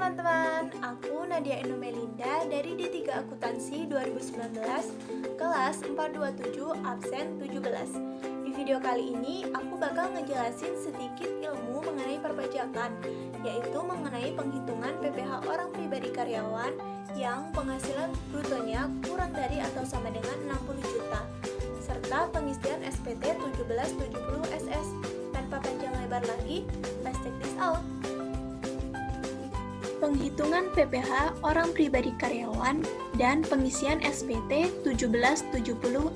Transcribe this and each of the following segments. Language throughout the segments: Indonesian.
teman-teman, aku Nadia Enomelinda dari D3 Akuntansi 2019, kelas 427, absen 17. Di video kali ini, aku bakal ngejelasin sedikit ilmu mengenai perpajakan, yaitu mengenai penghitungan PPh orang pribadi karyawan yang penghasilan brutonya kurang dari atau sama dengan 60 juta, serta pengisian SPT 1770 SS. Tanpa panjang lebar lagi, let's check this out. Penghitungan PPh orang pribadi karyawan dan pengisian SPT 1770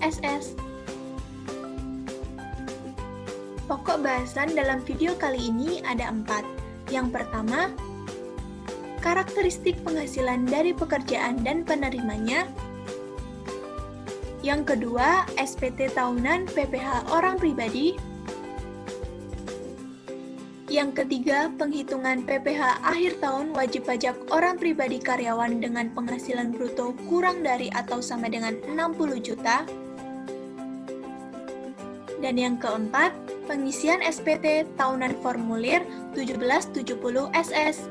SS. Pokok bahasan dalam video kali ini ada 4. Yang pertama, karakteristik penghasilan dari pekerjaan dan penerimanya. Yang kedua, SPT tahunan PPh orang pribadi. Yang ketiga, penghitungan PPh akhir tahun wajib pajak orang pribadi karyawan dengan penghasilan bruto kurang dari atau sama dengan 60 juta. Dan yang keempat, pengisian SPT tahunan formulir 1770 SS.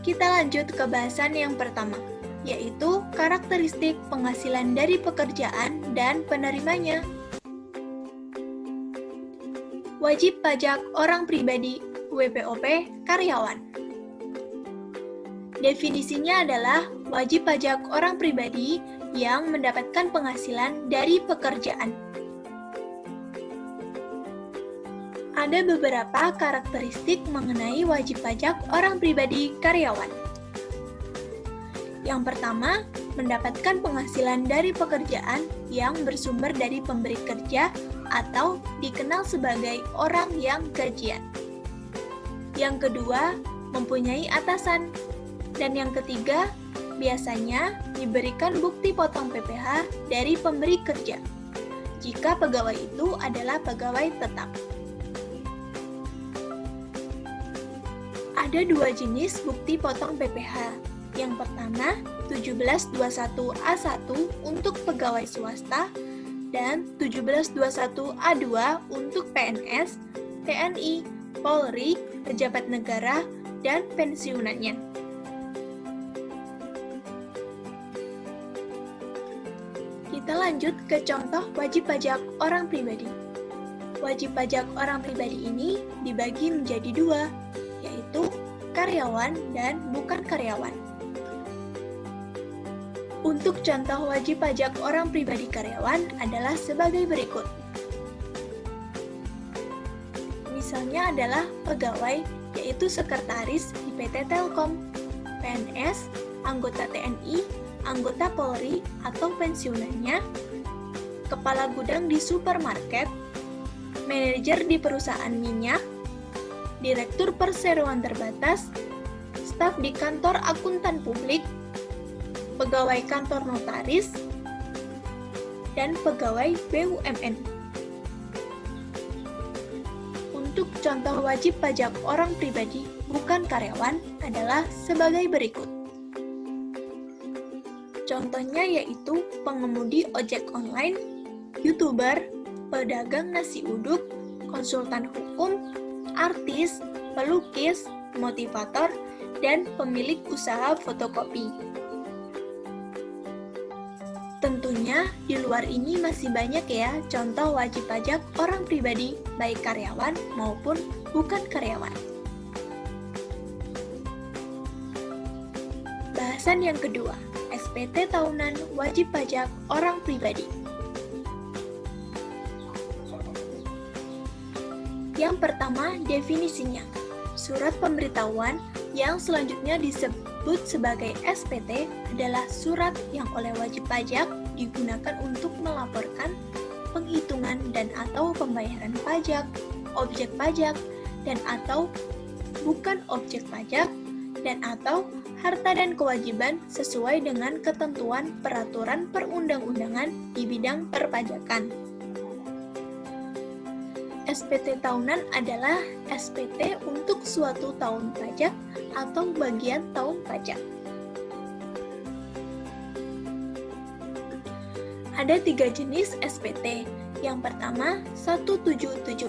Kita lanjut ke bahasan yang pertama, yaitu karakteristik penghasilan dari pekerjaan dan penerimanya. Wajib pajak orang pribadi WPOP karyawan. Definisinya adalah wajib pajak orang pribadi yang mendapatkan penghasilan dari pekerjaan. Ada beberapa karakteristik mengenai wajib pajak orang pribadi karyawan. Yang pertama, mendapatkan penghasilan dari pekerjaan yang bersumber dari pemberi kerja atau dikenal sebagai orang yang gajian. Yang kedua, mempunyai atasan. Dan yang ketiga, biasanya diberikan bukti potong PPh dari pemberi kerja, jika pegawai itu adalah pegawai tetap. Ada 2 jenis bukti potong PPh. Yang pertama, 1721A1 untuk pegawai swasta, dan 1721A2 untuk PNS, TNI, Polri, pejabat negara, dan pensiunannya. Kita lanjut ke contoh wajib pajak orang pribadi. Wajib pajak orang pribadi ini dibagi menjadi 2, yaitu karyawan dan bukan karyawan. Untuk contoh wajib pajak orang pribadi karyawan adalah sebagai berikut. Misalnya adalah pegawai, yaitu sekretaris di PT Telkom, PNS, anggota TNI, anggota Polri atau pensiunannya, kepala gudang di supermarket, manajer di perusahaan minyak, direktur perseroan terbatas, staf di kantor akuntan publik, pegawai kantor notaris, dan pegawai BUMN. Untuk contoh wajib pajak orang pribadi bukan karyawan adalah sebagai berikut. Contohnya yaitu pengemudi ojek online, YouTuber, pedagang nasi uduk, konsultan hukum, artis, pelukis, motivator, dan pemilik usaha fotokopi. Tentunya, di luar ini masih banyak ya contoh wajib pajak orang pribadi, baik karyawan maupun bukan karyawan. Bahasan yang kedua, SPT tahunan wajib pajak orang pribadi. Yang pertama, definisinya. Surat pemberitahuan yang selanjutnya disebut sebagai SPT adalah surat yang oleh wajib pajak digunakan untuk melaporkan penghitungan dan atau pembayaran pajak, objek pajak, dan atau bukan objek pajak, dan atau harta dan kewajiban sesuai dengan ketentuan peraturan perundang-undangan di bidang perpajakan. SPT tahunan adalah SPT untuk suatu tahun pajak atau bagian tahun pajak. Ada 3 jenis SPT. Yang pertama, 1770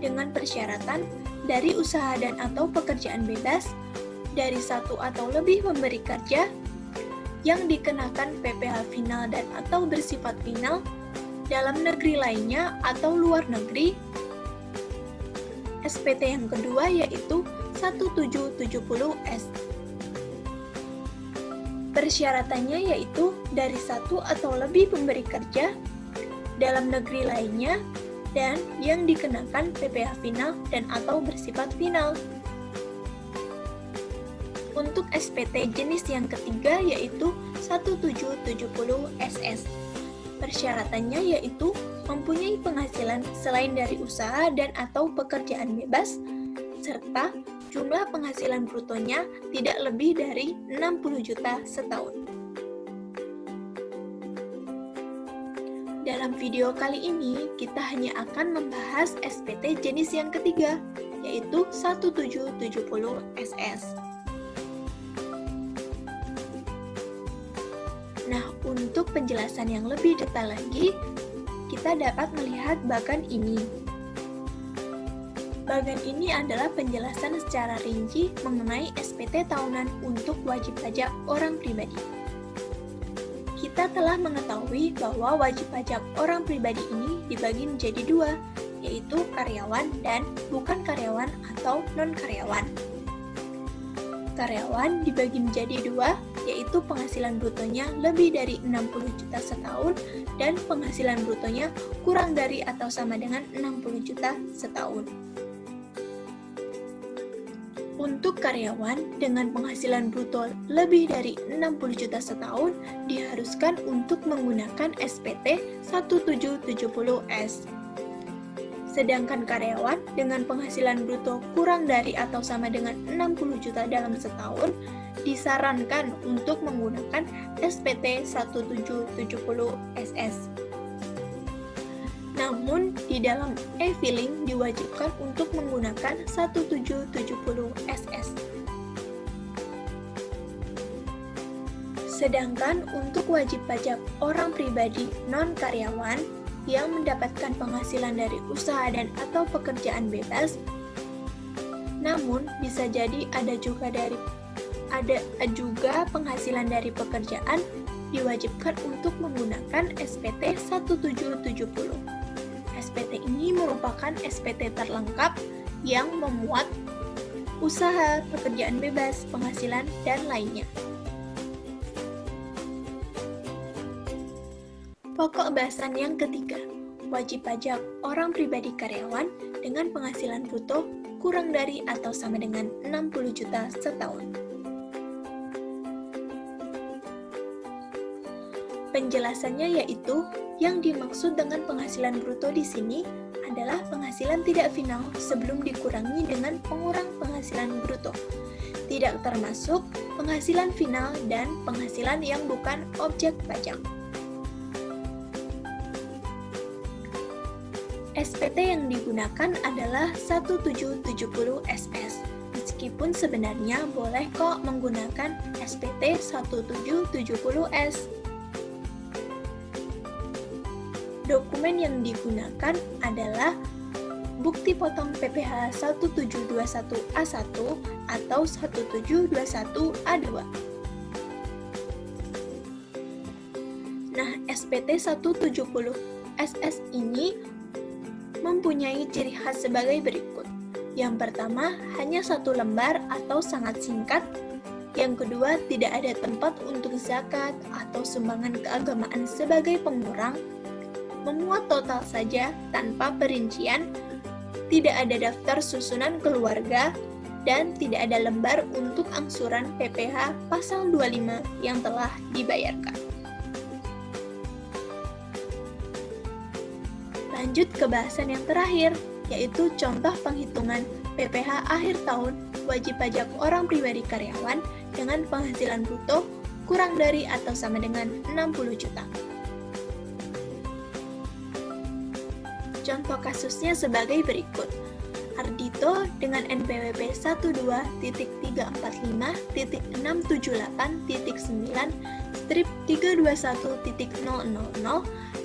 dengan persyaratan dari usaha dan atau pekerjaan bebas, dari satu atau lebih pemberi kerja, yang dikenakan PPh final dan atau bersifat final, dalam negeri lainnya atau luar negeri. SPT yang kedua yaitu 1770S. Persyaratannya yaitu dari satu atau lebih pemberi kerja, dalam negeri lainnya, dan yang dikenakan PPh final dan atau bersifat final. Untuk SPT jenis yang ketiga yaitu 1770SS. Persyaratannya yaitu mempunyai penghasilan selain dari usaha dan atau pekerjaan bebas, serta jumlah penghasilan brutonya tidak lebih dari 60 juta setahun. Dalam video kali ini, kita hanya akan membahas SPT jenis yang ketiga, yaitu 1770SS. Nah, untuk penjelasan yang lebih detail lagi, kita dapat melihat bagan ini. Bagan ini adalah penjelasan secara rinci mengenai SPT tahunan untuk wajib pajak orang pribadi. Kita telah mengetahui bahwa wajib pajak orang pribadi ini dibagi menjadi dua, yaitu karyawan dan bukan karyawan atau non-karyawan. Karyawan dibagi menjadi dua, yaitu penghasilan brutonya lebih dari 60 juta setahun dan penghasilan brutonya kurang dari atau sama dengan 60 juta setahun. Untuk karyawan dengan penghasilan bruto lebih dari 60 juta setahun diharuskan untuk menggunakan SPT 1770S. Sedangkan karyawan dengan penghasilan bruto kurang dari atau sama dengan 60 juta dalam setahun disarankan untuk menggunakan SPT 1770SS. Namun, di dalam e-filing diwajibkan untuk menggunakan 1770SS. Sedangkan untuk wajib pajak orang pribadi non-karyawan yang mendapatkan penghasilan dari usaha dan atau pekerjaan bebas, namun bisa jadi ada juga penghasilan dari pekerjaan, diwajibkan untuk menggunakan SPT 1770. SPT ini merupakan SPT terlengkap yang memuat usaha, pekerjaan bebas, penghasilan, dan lainnya. Pokok bahasan yang ketiga, wajib pajak orang pribadi karyawan dengan penghasilan bruto kurang dari atau sama dengan 60 juta setahun. Penjelasannya yaitu, yang dimaksud dengan penghasilan bruto di sini adalah penghasilan tidak final sebelum dikurangi dengan pengurang penghasilan bruto. Tidak termasuk penghasilan final dan penghasilan yang bukan objek pajak. SPT yang digunakan adalah 1770SS. Meskipun sebenarnya boleh kok menggunakan SPT 1770S. Dokumen yang digunakan adalah bukti potong PPh 1721A1 atau 1721A2. Nah, SPT 170SS ini mempunyai ciri khas sebagai berikut. Yang pertama, hanya satu lembar atau sangat singkat. Yang kedua, tidak ada tempat untuk zakat atau sumbangan keagamaan sebagai pengurang. Memuat total saja tanpa perincian, tidak ada daftar susunan keluarga, dan tidak ada lembar untuk angsuran PPh pasal 25 yang telah dibayarkan. Lanjut ke bahasan yang terakhir, yaitu contoh penghitungan PPh akhir tahun wajib pajak orang pribadi karyawan dengan penghasilan bruto kurang dari atau sama dengan 60 juta. Contoh kasusnya sebagai berikut. Ardito dengan NPWP 12.345.678.9 strip 321.000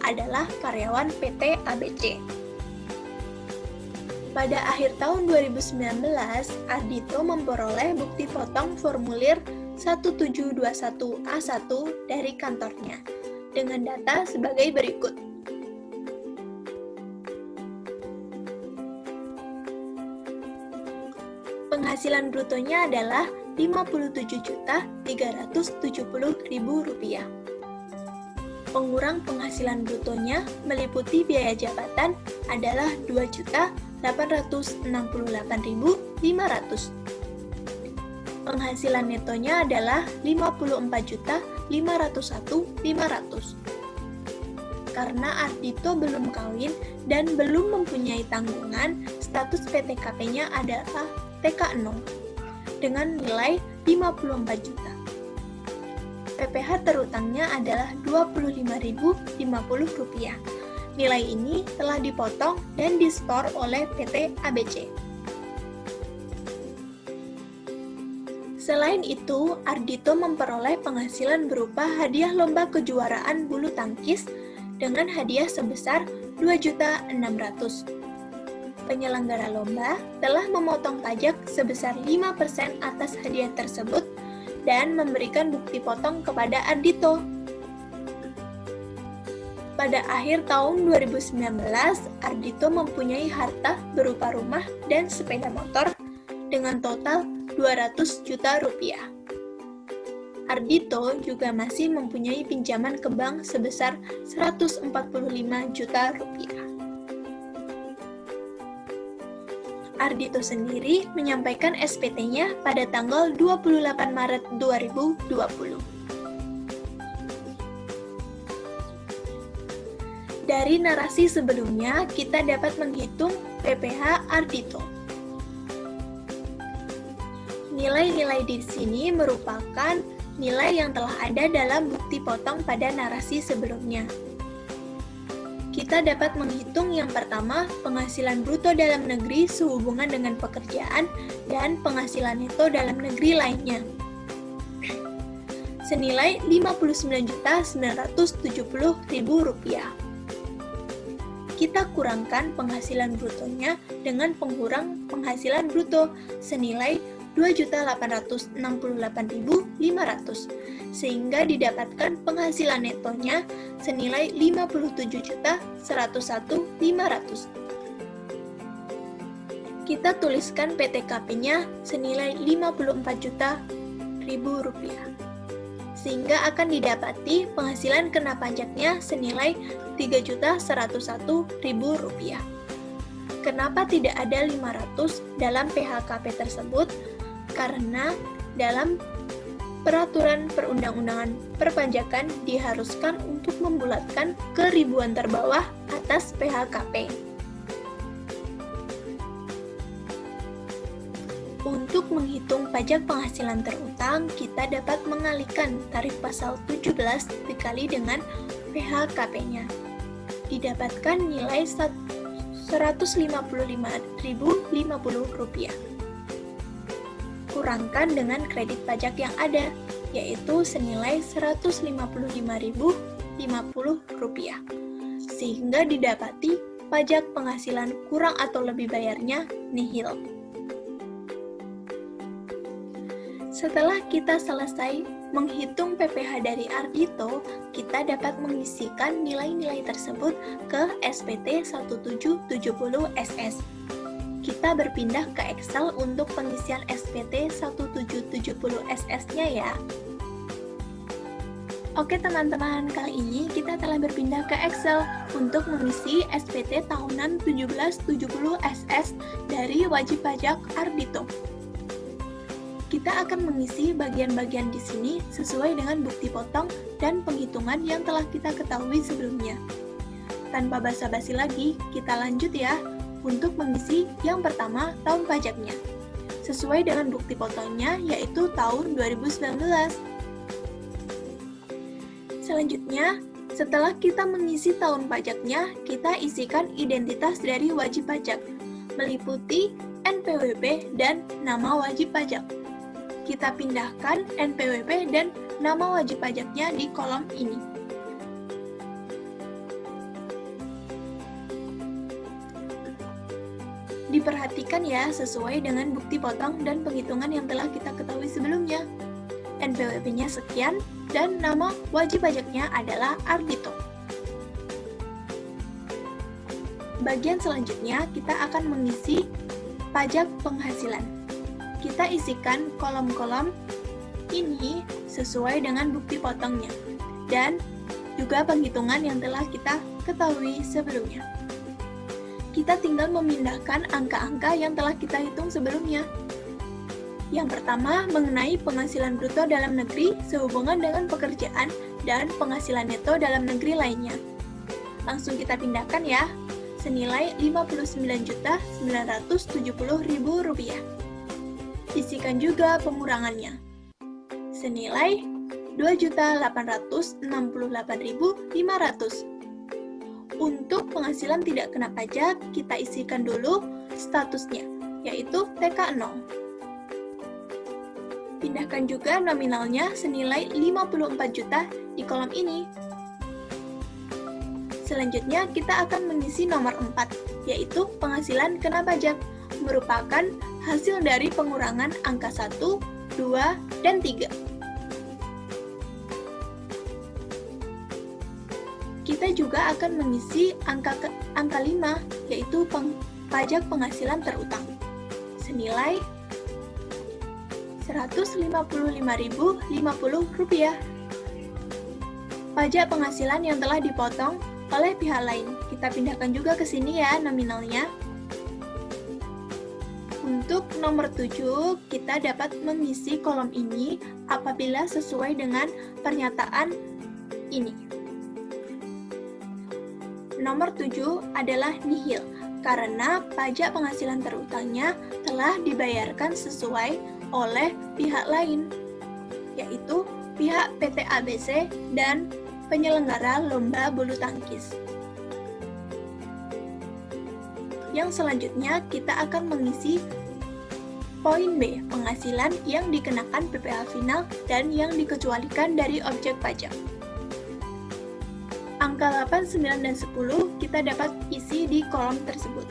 adalah karyawan PT ABC. Pada akhir tahun 2019, Ardhito memperoleh bukti potong formulir 1721A1 dari kantornya, dengan data sebagai berikut. Penghasilan brutonya adalah Rp57.370.000. Pengurang penghasilan brutonya meliputi biaya jabatan adalah Rp2.868.500. Penghasilan netonya adalah Rp54.501.500. Karena Ardhito belum kawin dan belum mempunyai tanggungan, status PTKP-nya adalah TK0 dengan nilai 54 juta. PPh terutangnya adalah Rp25.050. Nilai ini telah dipotong dan disetor oleh PT ABC. Selain itu, Ardhito memperoleh penghasilan berupa hadiah lomba kejuaraan bulu tangkis dengan hadiah sebesar Rp2.600.000. Penyelenggara lomba telah memotong pajak sebesar 5% atas hadiah tersebut dan memberikan bukti potong kepada Ardhito. Pada akhir tahun 2019, Ardhito mempunyai harta berupa rumah dan sepeda motor dengan total Rp200 juta. Ardhito juga masih mempunyai pinjaman ke bank sebesar Rp145 juta. Ardhito sendiri menyampaikan SPT-nya pada tanggal 28 Maret 2020. Dari narasi sebelumnya, kita dapat menghitung PPh Ardhito. Nilai-nilai di sini merupakan nilai yang telah ada dalam bukti potong pada narasi sebelumnya. Kita dapat menghitung yang pertama, penghasilan bruto dalam negeri sehubungan dengan pekerjaan dan penghasilan neto dalam negeri lainnya. Senilai Rp59.970.000. Kita kurangkan penghasilan brutonya dengan pengurang penghasilan bruto senilai Rp2.868.500, sehingga didapatkan penghasilan netonya senilai Rp57.101.500. Kita tuliskan PTKP-nya senilai Rp54 juta, sehingga akan didapati penghasilan kena pajaknya senilai Rp3.101.000. Kenapa tidak ada 500 dalam PHKP tersebut? Karena dalam peraturan perundang-undangan perpajakan diharuskan untuk membulatkan ke ribuan terbawah atas PHKP. Untuk menghitung pajak penghasilan terutang, kita dapat mengalihkan tarif pasal 17 dikali dengan PHKP-nya. Didapatkan nilai Rp155.050. Kurangkan dengan kredit pajak yang ada, yaitu senilai Rp155.050, sehingga didapati pajak penghasilan kurang atau lebih bayarnya nihil. Setelah kita selesai menghitung PPh dari Ardhito, kita dapat mengisikan nilai-nilai tersebut ke SPT 1770SS. Kita berpindah ke Excel untuk pengisian SPT 1770SS-nya ya. Oke teman-teman, kali ini kita telah berpindah ke Excel untuk mengisi SPT tahunan 1770SS dari wajib pajak Ardhito. Kita akan mengisi bagian-bagian di sini sesuai dengan bukti potong dan penghitungan yang telah kita ketahui sebelumnya. Tanpa basa-basi lagi, kita lanjut ya. Untuk mengisi yang pertama tahun pajaknya, sesuai dengan bukti potongnya yaitu tahun 2019. Selanjutnya, setelah kita mengisi tahun pajaknya, kita isikan identitas dari wajib pajak, meliputi NPWP dan nama wajib pajak. Kita pindahkan NPWP dan nama wajib pajaknya di kolom ini. Di diperhatikan ya sesuai dengan bukti potong dan penghitungan yang telah kita ketahui sebelumnya. NPWP-nya sekian dan nama wajib pajaknya adalah Ardito. Bagian selanjutnya kita akan mengisi pajak penghasilan. Kita isikan kolom-kolom ini sesuai dengan bukti potongnya dan juga penghitungan yang telah kita ketahui sebelumnya. Kita tinggal memindahkan angka-angka yang telah kita hitung sebelumnya. Yang pertama, mengenai penghasilan bruto dalam negeri sehubungan dengan pekerjaan dan penghasilan neto dalam negeri lainnya. Langsung kita pindahkan ya, senilai Rp59.970.000. Isikan juga pengurangannya, senilai Rp2.868.500. Untuk penghasilan tidak kena pajak, kita isikan dulu statusnya, yaitu TK0. Pindahkan juga nominalnya senilai 54 juta di kolom ini. Selanjutnya, kita akan mengisi nomor 4, yaitu penghasilan kena pajak, merupakan hasil dari pengurangan angka 1, 2, dan 3. Kita juga akan mengisi angka 5, yaitu pajak penghasilan terutang, senilai Rp155.050. Pajak penghasilan yang telah dipotong oleh pihak lain. Kita pindahkan juga ke sini ya nominalnya. Untuk nomor 7, kita dapat mengisi kolom ini apabila sesuai dengan pernyataan ini. Nomor 7 adalah nihil, karena pajak penghasilan terutangnya telah dibayarkan sesuai oleh pihak lain, yaitu pihak PT ABC dan penyelenggara lomba bulu tangkis. Yang selanjutnya, kita akan mengisi poin B, penghasilan yang dikenakan PPh final dan yang dikecualikan dari objek pajak. Angka 8, 9, dan 10 kita dapat isi di kolom tersebut.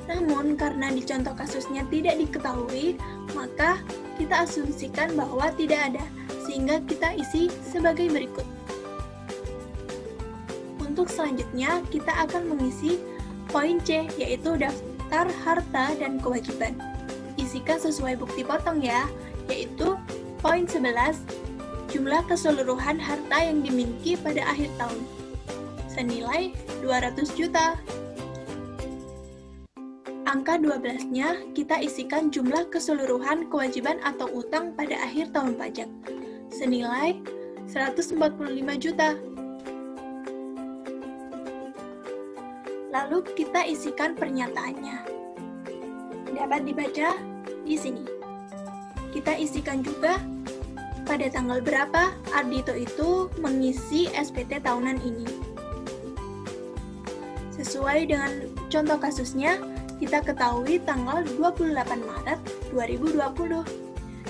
Namun, karena di contoh kasusnya tidak diketahui, maka kita asumsikan bahwa tidak ada, sehingga kita isi sebagai berikut. Untuk selanjutnya, kita akan mengisi poin C, yaitu daftar harta dan kewajiban. Isikan sesuai bukti potong ya, yaitu poin 11, jumlah keseluruhan harta yang dimiliki pada akhir tahun, senilai 200 juta. Angka 12-nya kita isikan jumlah keseluruhan kewajiban atau utang pada akhir tahun pajak, senilai 145 juta. Lalu kita isikan pernyataannya. Dapat dibaca di sini. Kita isikan juga pada tanggal berapa Ardito itu mengisi SPT tahunan ini. Sesuai dengan contoh kasusnya, kita ketahui tanggal 28 Maret 2020.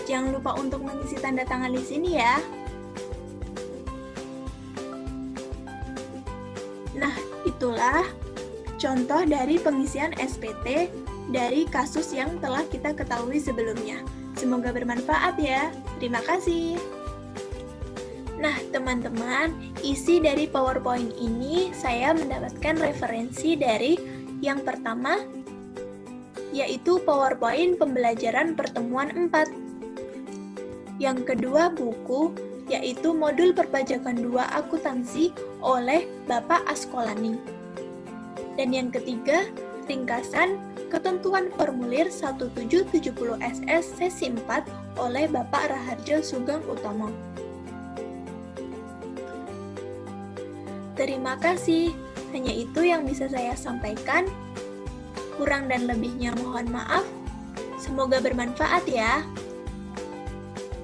Jangan lupa untuk mengisi tanda tangan di sini ya. Nah, itulah contoh dari pengisian SPT dari kasus yang telah kita ketahui sebelumnya. Semoga bermanfaat ya. Terima kasih. Nah, teman-teman, isi dari PowerPoint ini saya mendapatkan referensi dari yang pertama, yaitu PowerPoint pembelajaran pertemuan 4. Yang kedua, buku, yaitu modul perpajakan 2 akuntansi oleh Bapak Askolani. Dan yang ketiga, ringkasan ketentuan formulir 1770 SS sesi 4 oleh Bapak Raharjo Sugeng Utomo. Terima kasih, hanya itu yang bisa saya sampaikan. Kurang dan lebihnya mohon maaf. Semoga bermanfaat ya.